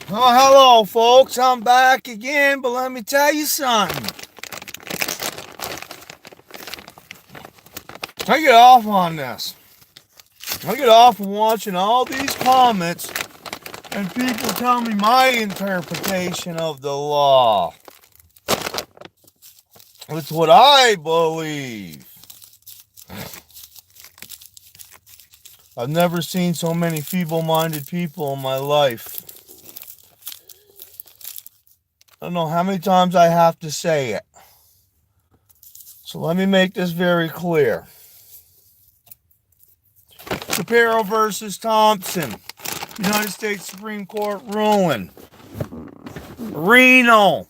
Oh, hello, folks. I'm back again, but let me tell you something. I get off on this. I get off on watching all these comments and people tell me my interpretation of the law. It's what I believe. I've never seen so many feeble-minded people in my life. I don't know how many times I have to say it. So let me make this very clear. Shapiro versus Thompson. United States Supreme Court ruling. Reno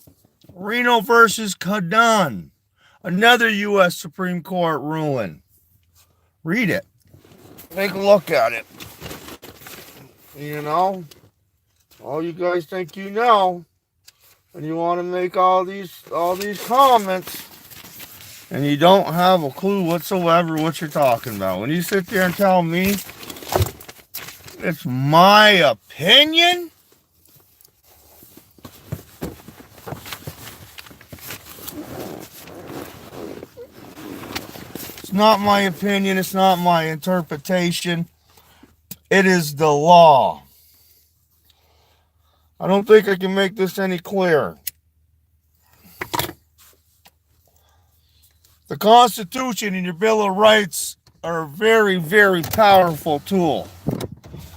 versus Cadan. Another U.S. Supreme Court ruling. Read it. Take a look at it. You know, all you guys think you know, and you want to make all these comments, and you don't have a clue whatsoever what you're talking about. When you sit there and tell me it's my opinion, it's not my opinion, it's not my interpretation. It is the law. I don't think I can make this any clearer. The Constitution and your Bill of Rights are a very, very powerful tool.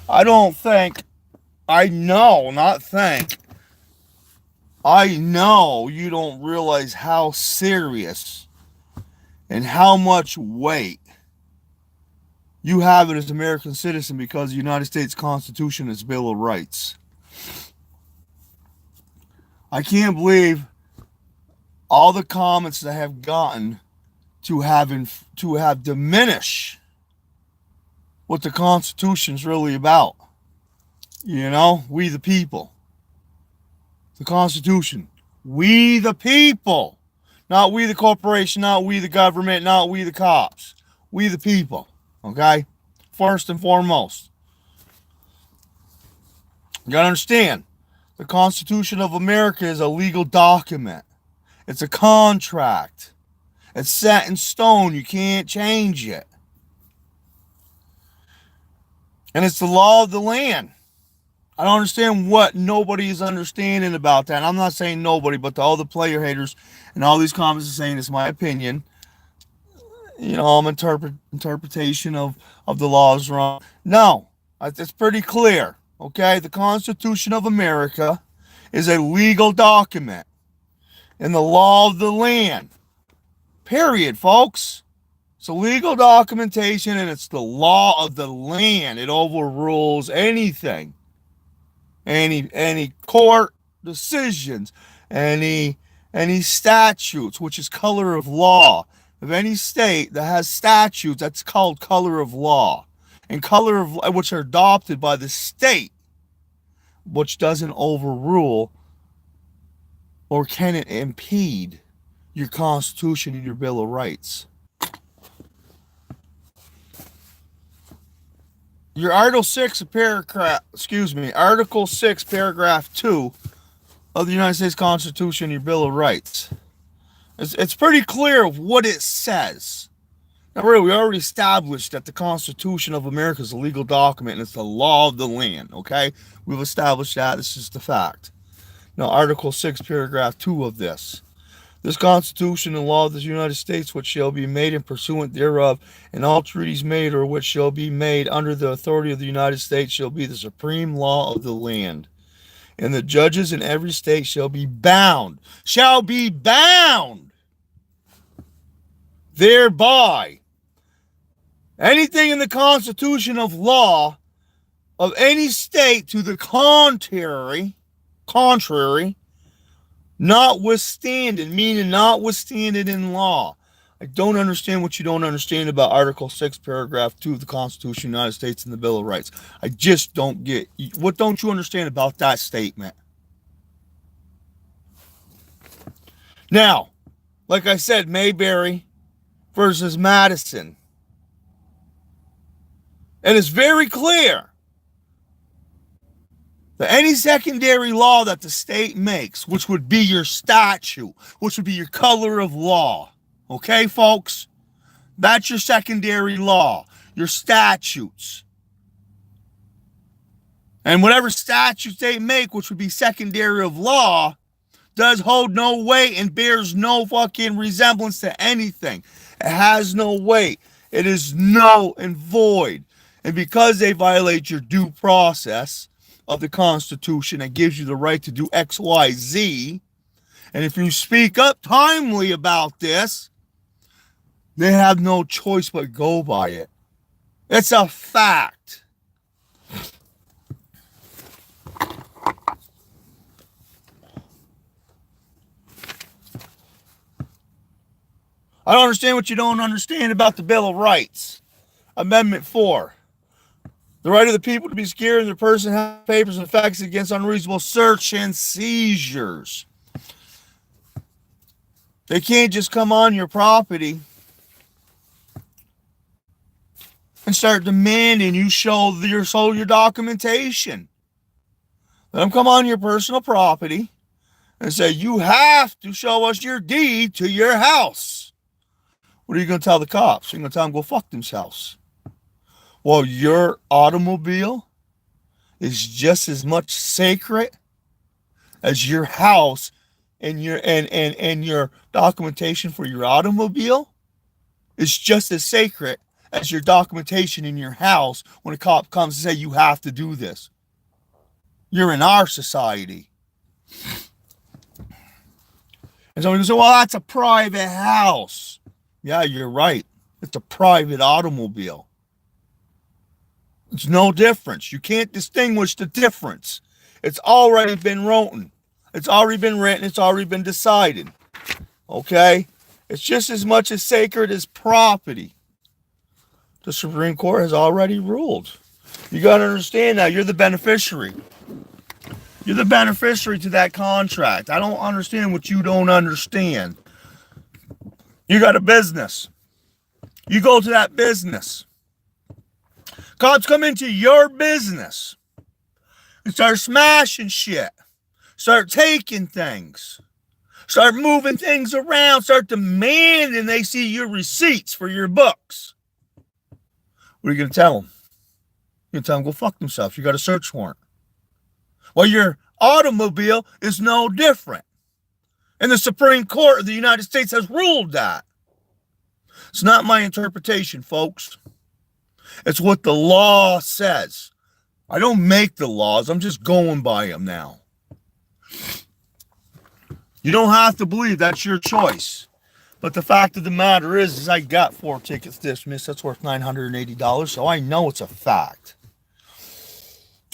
I know you don't realize how serious and how much weight you have it as an American citizen because of the United States Constitution and its Bill of Rights. I can't believe all the comments that I have gotten to have diminished what the Constitution's really about. You know, we the people. The Constitution. We the people. Not we the corporation, not we the government, not we the cops. We the people. Okay? First and foremost. You gotta understand, the Constitution of America is a legal document. It's a contract. It's set in stone. You can't change it. And it's the law of the land. I don't understand what nobody is understanding about that. And I'm not saying nobody, but to all the player haters and all these comments are saying it's my opinion. You know, I'm interpretation of the law is wrong. No, it's pretty clear. Okay, the Constitution of America is a legal document in the law of the land. Period, folks. It's a legal documentation and it's the law of the land. It overrules anything. Any court decisions, any statutes, which is color of law. Of any state that has statutes, that's called color of law. And color of which are adopted by the state, which doesn't overrule or can it impede your Constitution and your Bill of Rights. Your Article 6 paragraph 2 of the United States Constitution, your Bill of Rights. It's pretty clear of what it says. Now, really, we already established that the Constitution of America is a legal document and it's the law of the land, okay? We've established that. This is the fact. Now, Article 6, paragraph 2 of this. This Constitution and law of the United States, which shall be made in pursuant thereof, and all treaties made or which shall be made under the authority of the United States shall be the supreme law of the land. And the judges in every state shall be bound thereby. Anything in the Constitution of law of any state to the contrary, notwithstanding, meaning notwithstanding in law. I don't understand what you don't understand about Article 6, paragraph 2 of the Constitution of the United States and the Bill of Rights. I just don't get. What don't you understand about that statement? Now, like I said, Mayberry versus Madison. And it's very clear. That any secondary law that the state makes, which would be your statute, which would be your color of law, okay, folks? That's your secondary law, your statutes. And whatever statutes they make, which would be secondary of law, does hold no weight and bears no fucking resemblance to anything. It has no weight. It is null and void. And because they violate your due process of the Constitution that gives you the right to do X, Y, Z, and if you speak up timely about this, they have no choice but go by it. It's a fact. I don't understand what you don't understand about the Bill of Rights. Amendment 4. The right of the people to be secured in their person, have papers, and facts against unreasonable search and seizures. They can't just come on your property and start demanding you show your documentation. Let them come on your personal property and say, you have to show us your deed to your house. What are you going to tell the cops? You're going to tell them go fuck themselves. Well, your automobile is just as much sacred as your house and your documentation for your automobile is just as sacred as your documentation in your house when a cop comes and say you have to do this. You're in our society. And somebody goes, well, that's a private house. Yeah, you're right. It's a private automobile. It's no difference. You can't distinguish the difference. It's already been written. It's already been written. It's already been decided. Okay? It's just as much as sacred as property. The Supreme Court has already ruled. You got to understand now, you're the beneficiary. You're the beneficiary to that contract. I don't understand what you don't understand. You got a business. You go to that business. Cops come into your business and start smashing shit. Start taking things. Start moving things around. Start demanding they see your receipts for your books. What are you going to tell them? You're going to tell them go fuck themselves. You got a search warrant. Well, your automobile is no different. And the Supreme Court of the United States has ruled that. It's not my interpretation, folks. It's what the law says. I don't make the laws. I'm just going by them now. You don't have to believe. That's your choice. But the fact of the matter is I got 4 tickets dismissed. That's worth $980. So I know it's a fact.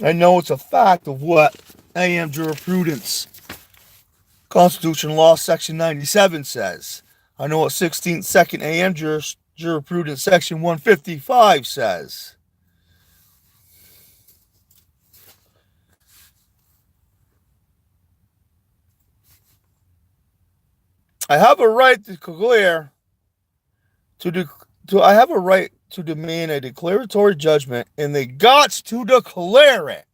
I know it's a fact of what AM jurisprudence, Constitutional Law, Section 97 says. I know what 16th Second AM jurisprudence, Section 155 says. I have a right to declare I have a right to demand a declaratory judgment, and they got to declare it.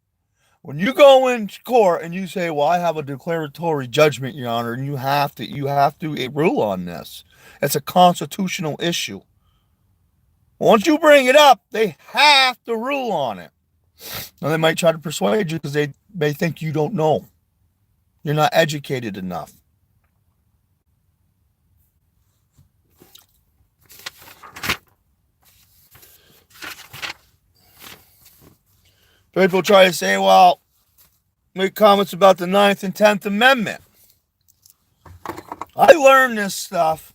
When you go in court and you say, well, I have a declaratory judgment, Your Honor, and you have to rule on this. It's a constitutional issue. Once you bring it up, they have to rule on it. Now, they might try to persuade you because they may think you don't know. You're not educated enough. People try to say, well, make comments about the 9th and 10th Amendment. I learned this stuff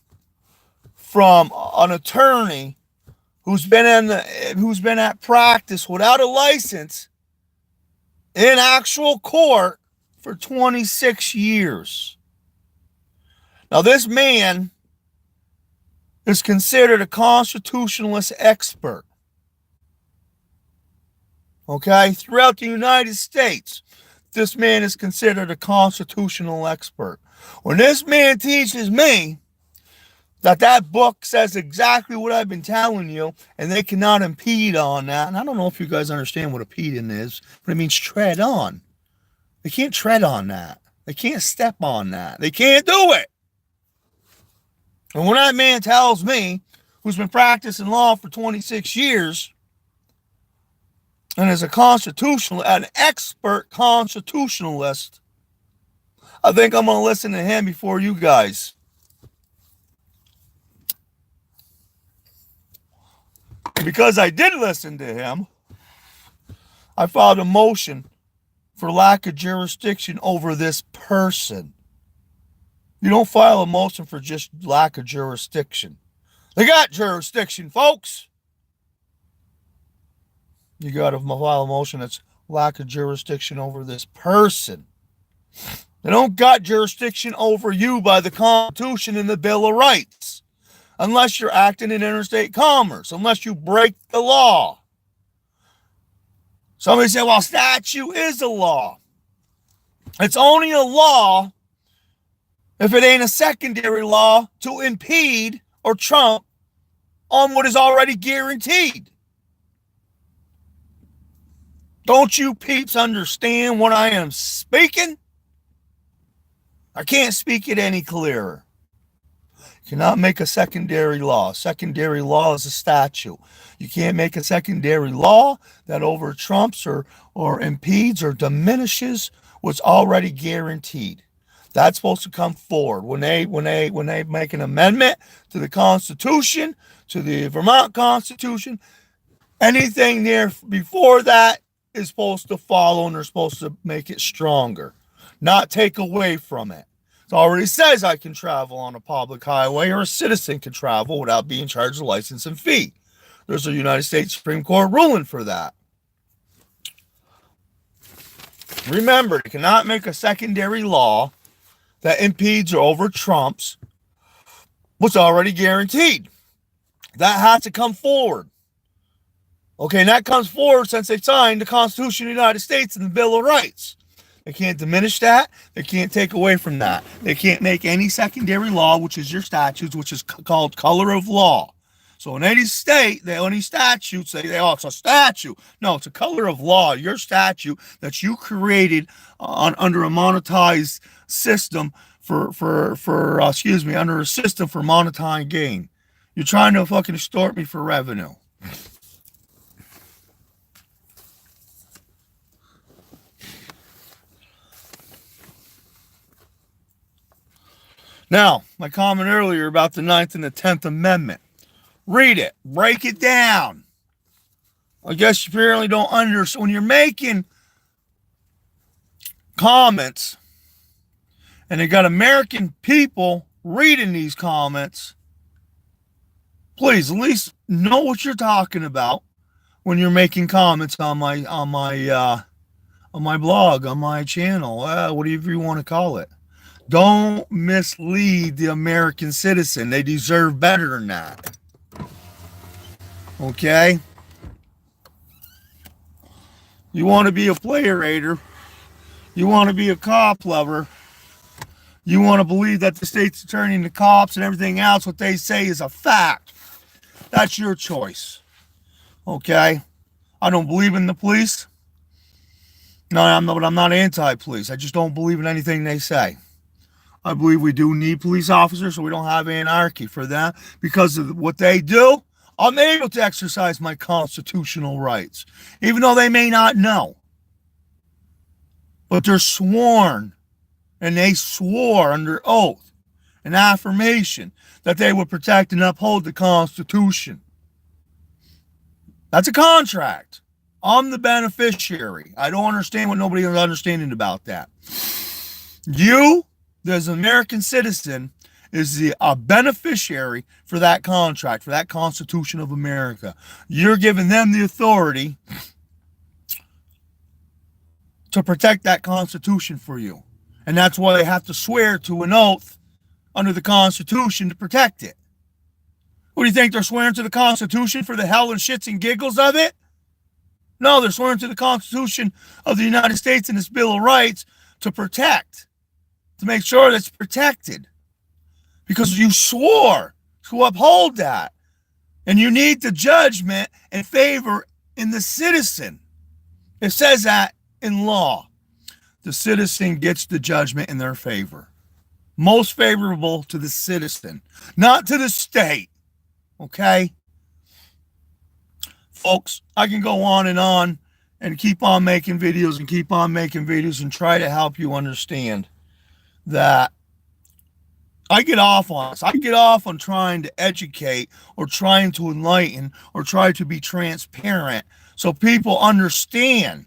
from an attorney who's been at practice without a license in actual court for 26 years. Now, this man is considered a constitutionalist expert. Okay, throughout the United States, this man is considered a constitutional expert. When this man teaches me that book says exactly what I've been telling you, and they cannot impede on that, and I don't know if you guys understand what impeding is, but it means tread on. They can't tread on that. They can't step on that. They can't do it. And when that man tells me, who's been practicing law for 26 years, and is an expert constitutionalist, I think I'm going to listen to him before you guys. Because I did listen to him, I filed a motion for lack of jurisdiction over this person. You don't file a motion for just lack of jurisdiction. They got jurisdiction, folks. You got to file a motion that's lack of jurisdiction over this person. They don't got jurisdiction over you by the Constitution and the Bill of Rights, unless you're acting in interstate commerce, unless you break the law. Somebody said, well, statute is a law. It's only a law if it ain't a secondary law to impede or trump on what is already guaranteed. Don't you peeps understand what I am speaking? I can't speak it any clearer. You cannot make a secondary law. Secondary law is a statute. You can't make a secondary law that over trumps or impedes or diminishes what's already guaranteed. That's supposed to come forward when they make an amendment to the Constitution, to the Vermont Constitution. Anything there before that is supposed to follow, and they're supposed to make it stronger, not take away from it. It already says I can travel on a public highway, or a citizen can travel without being charged a license and fee. There's a United States Supreme Court ruling for that. Remember, you cannot make a secondary law that impedes or over trumps what's already guaranteed. That has to come forward. Okay, and that comes forward since they signed the Constitution of the United States and the Bill of Rights. They can't diminish that. They can't take away from that. They can't make any secondary law, which is your statutes, which is called color of law. So in any state, any statutes, they say, oh, it's a statute. No, it's a color of law. Your statute that you created under a monetized system under a system for monetary gain. You're trying to fucking extort me for revenue. Now, my comment earlier about the 9th and the 10th Amendment. Read it. Break it down. I guess you apparently don't understand. When you're making comments and they got American people reading these comments, please at least know what you're talking about when you're making comments on my blog, on my channel, whatever you want to call it. Don't mislead the American citizen. They deserve better than that. Okay? You want to be a player hater. You want to be a cop lover. You want to believe that the state's attorney and the cops and everything else, what they say is a fact. That's your choice. Okay? I don't believe in the police. No, I'm not anti-police. I just don't believe in anything they say. I believe we do need police officers so we don't have anarchy for that. Because of what they do, I'm able to exercise my constitutional rights, even though they may not know. But they're sworn, and they swore under oath and affirmation that they would protect and uphold the Constitution. That's a contract. I'm the beneficiary. I don't understand what nobody is understanding about that. You, as an American citizen, is a beneficiary for that contract, for that Constitution of America. You're giving them the authority to protect that Constitution for you. And that's why they have to swear to an oath under the Constitution to protect it. What do you think? They're swearing to the Constitution for the hell and shits and giggles of it? No, they're swearing to the Constitution of the United States and its Bill of Rights to protect, to make sure that's protected. Because you swore to uphold that. And you need the judgment and favor in the citizen. It says that in law. the citizen gets the judgment in their favor. Most favorable to the citizen, not to the state. Okay? Folks, I can go on and keep on making videos and keep on making videos and try to help you understand that I get off on this. I get off on trying to educate or trying to enlighten or try to be transparent so people understand.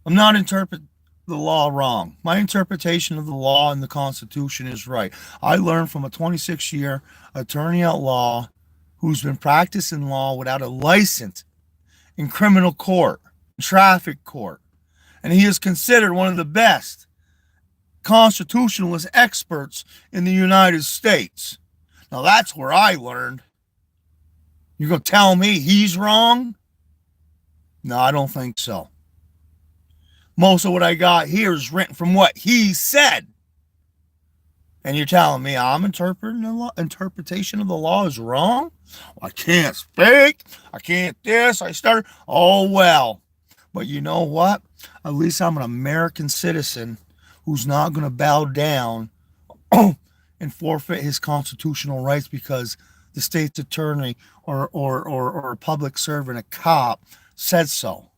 I'm not interpreting the law wrong. My interpretation of the law and the Constitution is right. I learned from a 26-year attorney at law who's been practicing law without a license in criminal court, traffic court, and he is considered one of the best constitutionalist experts in the United States. Now that's where I learned. You're going to tell me he's wrong? No, I don't think so. Most of what I got here is written from what he said. And you're telling me I'm interpreting the law, interpretation of the law is wrong? I can't speak. I can't this. I started. Oh, well. But you know what? At least I'm an American citizen who's not going to bow down and forfeit his constitutional rights because the state's attorney or a public servant, a cop, said so.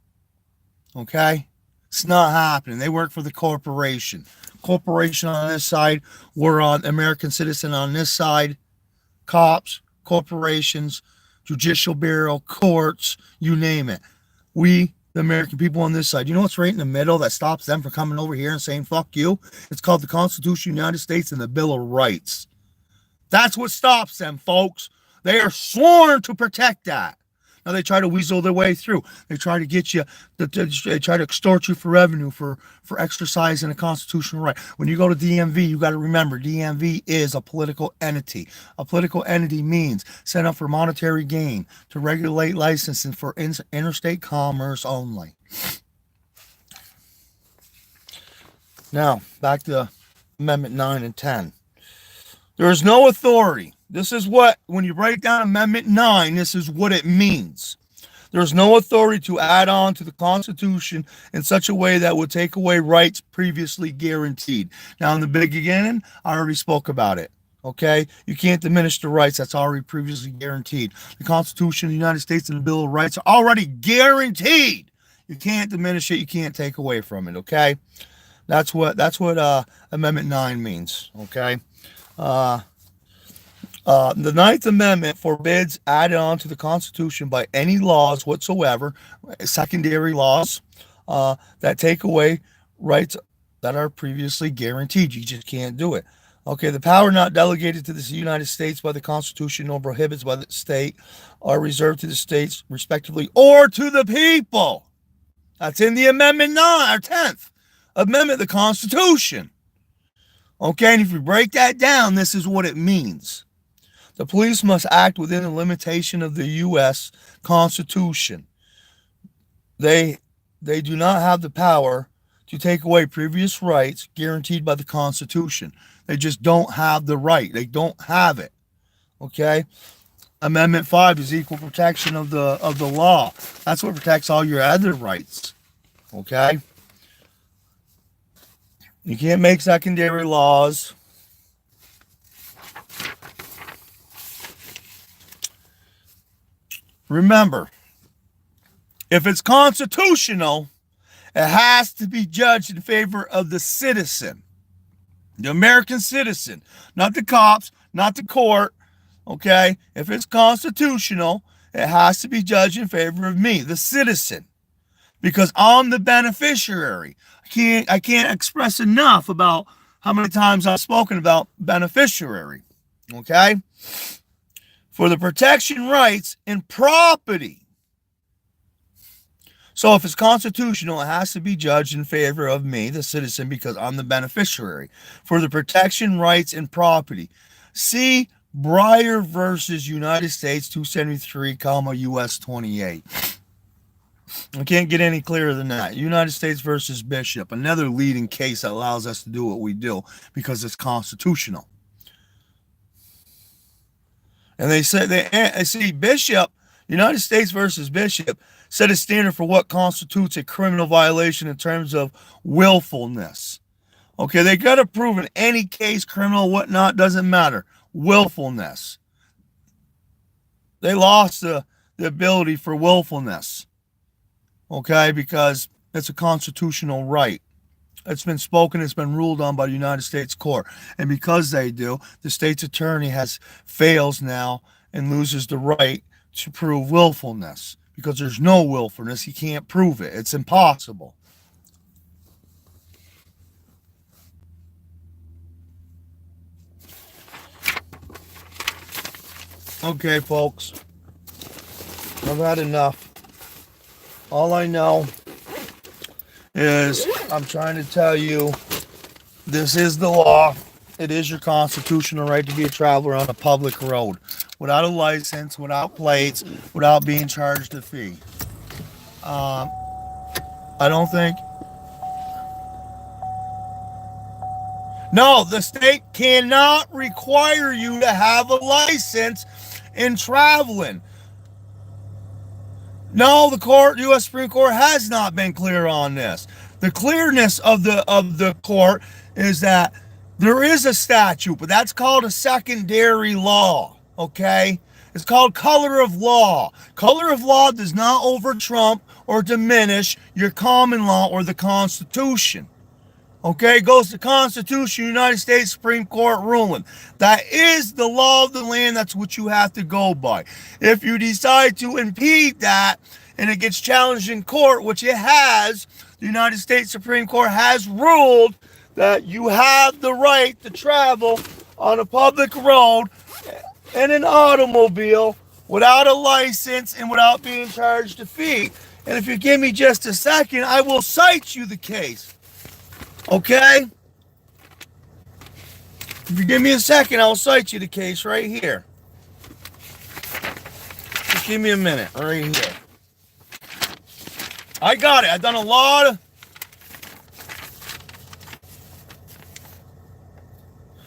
Okay? It's not happening. They work for the corporation. Corporation on this side. We're on American citizen on this side. Cops, corporations, judicial bureau, courts, you name it. We, the American people on this side. You know what's right in the middle that stops them from coming over here and saying, fuck you? It's called the Constitution of the United States and the Bill of Rights. That's what stops them, folks. They are sworn to protect that. Now they try to weasel their way through. They try to get you, they try to extort you for revenue for exercising a constitutional right. When you go to DMV, you got to remember DMV is a political entity. A political entity means set up for monetary gain, to regulate licensing for interstate commerce only. Now, back to Amendment 9 and 10. There is no authority. This is what, when you break down Amendment 9, this is what it means. There's no authority to add on to the Constitution in such a way that would take away rights previously guaranteed. Now, in the beginning, I already spoke about it. Okay? You can't diminish the rights that's already previously guaranteed. The Constitution of the United States and the Bill of Rights are already guaranteed. You can't diminish it. You can't take away from it. Okay? That's what Amendment 9 means. Okay? The Ninth Amendment forbids added on to the Constitution by any laws whatsoever, secondary laws, that take away rights that are previously guaranteed. You just can't do it. Okay, the power not delegated to the United States by the Constitution nor prohibits by the state are reserved to the states respectively or to the people. That's in the Amendment 9 or 10th Amendment, the Constitution. Okay, and if you break that down, this is what it means. The police must act within the limitation of the U.S. Constitution. They do not have the power to take away previous rights guaranteed by the Constitution. They just don't have the right. They don't have it. Okay? Amendment 5 is equal protection of the law. That's what protects all your other rights. Okay? You can't make secondary laws. Remember, if it's constitutional, it has to be judged in favor of the citizen, the American citizen, not the cops, not the court. Okay? If it's constitutional, it has to be judged in favor of me, the citizen, because I'm the beneficiary. I can't express enough about how many times I've spoken about beneficiary. Okay? For the protection rights and property. So if it's constitutional, it has to be judged in favor of me, the citizen, because I'm the beneficiary. For the protection rights and property. See Breyer versus United States 273, US 28. I can't get any clearer than that. United States versus Bishop, another leading case that allows us to do what we do because it's constitutional. And they say, see, Bishop, United States versus Bishop, set a standard for what constitutes a criminal violation in terms of willfulness. Okay, they got to prove in any case, criminal, whatnot, doesn't matter. Willfulness. They lost the ability for willfulness. Okay, because it's a constitutional right. It's been spoken, it's been ruled on by the United States court. And because they do, the state's attorney fails now and loses the right to prove willfulness. Because there's no willfulness, he can't prove it. It's impossible. Okay, folks. I've had enough. All I know is I'm trying to tell you this is the law. It is your constitutional right to be a traveler on a public road without a license, without plates, without being charged a fee. I don't think. No, the state cannot require you to have a license in traveling. No, the U.S. Supreme Court has not been clear on this. The clearness of the court is that there is a statute, but that's called a secondary law, okay? It's called color of law. Color of law does not over-trump or diminish your common law or the Constitution. Okay, it goes to Constitution, United States Supreme Court ruling. That is the law of the land. That's what you have to go by. If you decide to impede that and it gets challenged in court, which it has, the United States Supreme Court has ruled that you have the right to travel on a public road in an automobile without a license and without being charged a fee. And if you give me just a second, I will cite you the case. Okay? If you give me a second, I'll cite you the case right here. Just give me a minute, right here. I got it. I've done a lot of...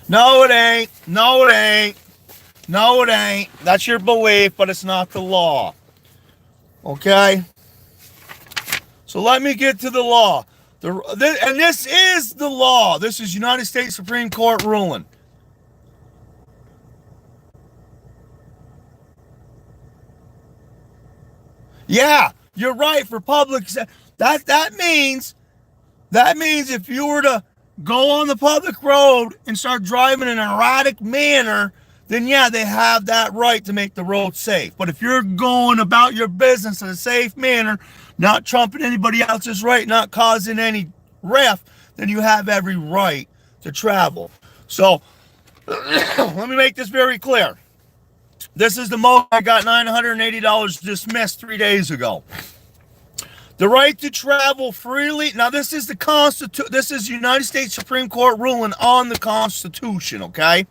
No, it ain't. No, it ain't. No, it ain't. That's your belief, but it's not the law. Okay? So let me get to the law. And this is the law. This is United States Supreme Court ruling. Yeah, you're right. For public, that means if you were to go on the public road and start driving in an erratic manner, then yeah, they have that right to make the road safe. But if you're going about your business in a safe manner, not trumping anybody else's right, not causing any rift, then you have every right to travel. So let me make this very clear. This is the most I got $980 dismissed 3 days ago. The right to travel freely. Now this is this is United States Supreme Court ruling on the Constitution, okay?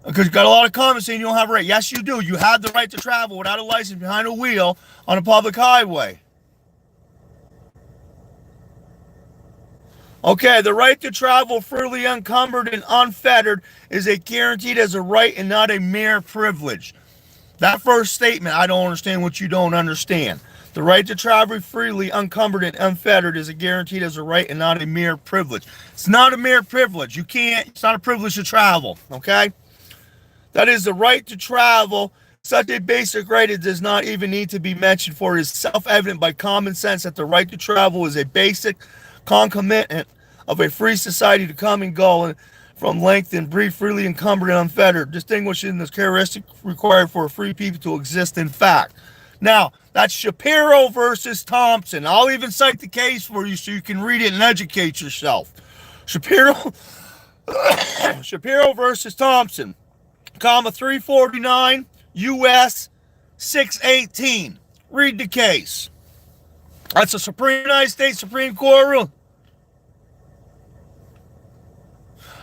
Because you got a lot of comments saying you don't have a right. Yes, you do. You have the right to travel without a license behind a wheel on a public highway. Okay, the right to travel freely, unencumbered, and unfettered is guaranteed as a right and not a mere privilege. That first statement, I don't understand what you don't understand. The right to travel freely, unencumbered, and unfettered is guaranteed as a right and not a mere privilege. It's not a mere privilege. It's not a privilege to travel, okay? That is the right to travel. Such a basic right, it does not even need to be mentioned, for it is self-evident by common sense that the right to travel is a basic concomitant of a free society to come and go and from length and breathe freely, encumbered and unfettered, distinguishing the characteristic required for a free people to exist in fact. Now, that's Shapiro versus Thompson. I'll even cite the case for you so you can read it and educate yourself. Shapiro versus Thompson, 349 U.S. 618. Read the case. That's a United States Supreme Court rule.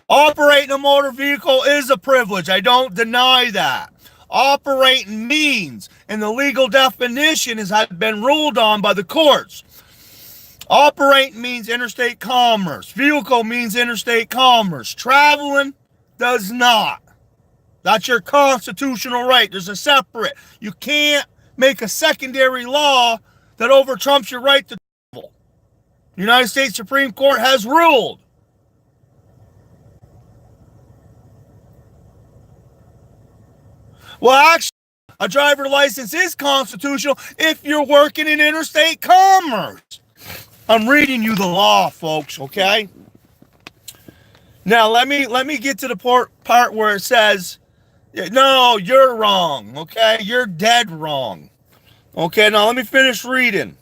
Operating a motor vehicle is a privilege. I don't deny that. Operating means, and the legal definition has been ruled on by the courts. Operating means interstate commerce. Vehicle means interstate commerce. Traveling does not. That's your constitutional right. There's a separate. You can't make a secondary law that over trumps your right to travel. The United States Supreme Court has ruled. Well, actually, a driver license is constitutional if you're working in interstate commerce. I'm reading you the law, folks, okay? Now, let me get to the part where it says, no, you're wrong, okay? You're dead wrong. Okay, now let me finish reading.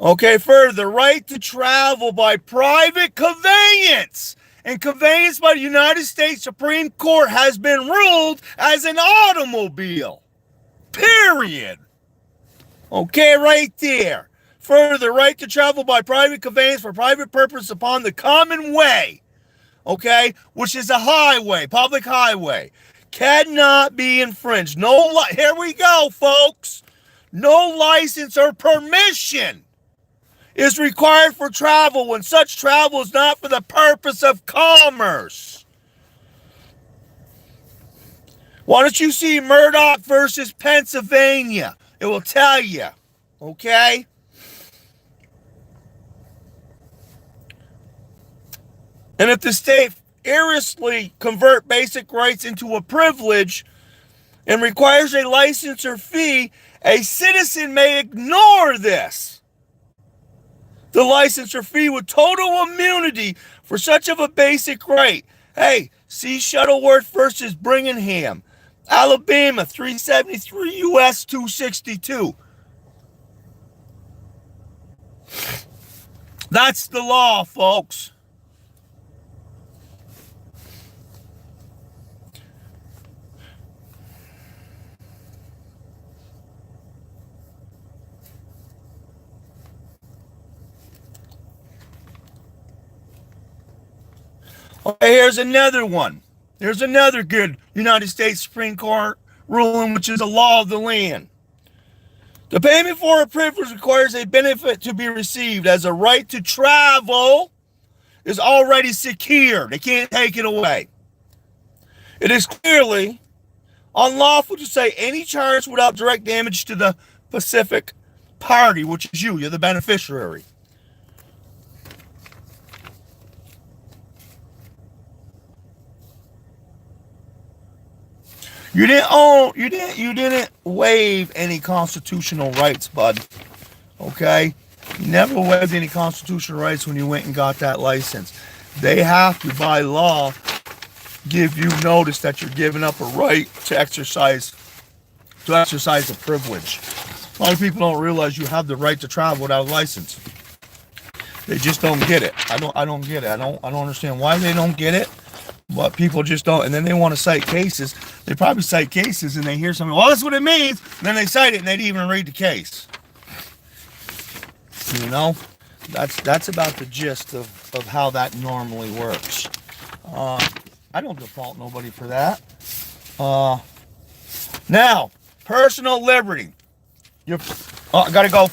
Okay, further, the right to travel by private conveyance and conveyance by the United States Supreme Court has been ruled as an automobile. Period. Okay, right there. Further, the right to travel by private conveyance for private purpose upon the common way, okay, which is a highway, public highway, cannot be infringed. Here we go, folks. No license or permission is required for travel when such travel is not for the purpose of commerce. Why don't you see Murdoch versus Pennsylvania? It will tell you, okay? And if the state erroneously convert basic rights into a privilege and requires a license or fee, a citizen may ignore this. The license or fee with total immunity for such of a basic right. Hey, see Shuttleworth versus Birmingham, Alabama, 373 U.S. 262. That's the law, folks. Okay, here's another one. Here's another good United States Supreme Court ruling, which is a law of the land. The payment for a privilege requires a benefit to be received, as a right to travel is already secure. They can't take it away. It is clearly unlawful to say any charge without direct damage to the Pacific party, which is you. You're the beneficiary. You didn't waive any constitutional rights, bud. Okay? You never waived any constitutional rights when you went and got that license. They have to, by law, give you notice that you're giving up a right to exercise a privilege. A lot of people don't realize you have the right to travel without a license. They just don't get it. I don't get it. I don't understand why they don't get it. But people just don't, and then they want to cite cases. They probably cite cases and they hear something, well, that's what it means. And then they cite it and they didn't even read the case. You know, that's about the gist of how that normally works. I don't default nobody for that. Now, personal liberty. I gotta go.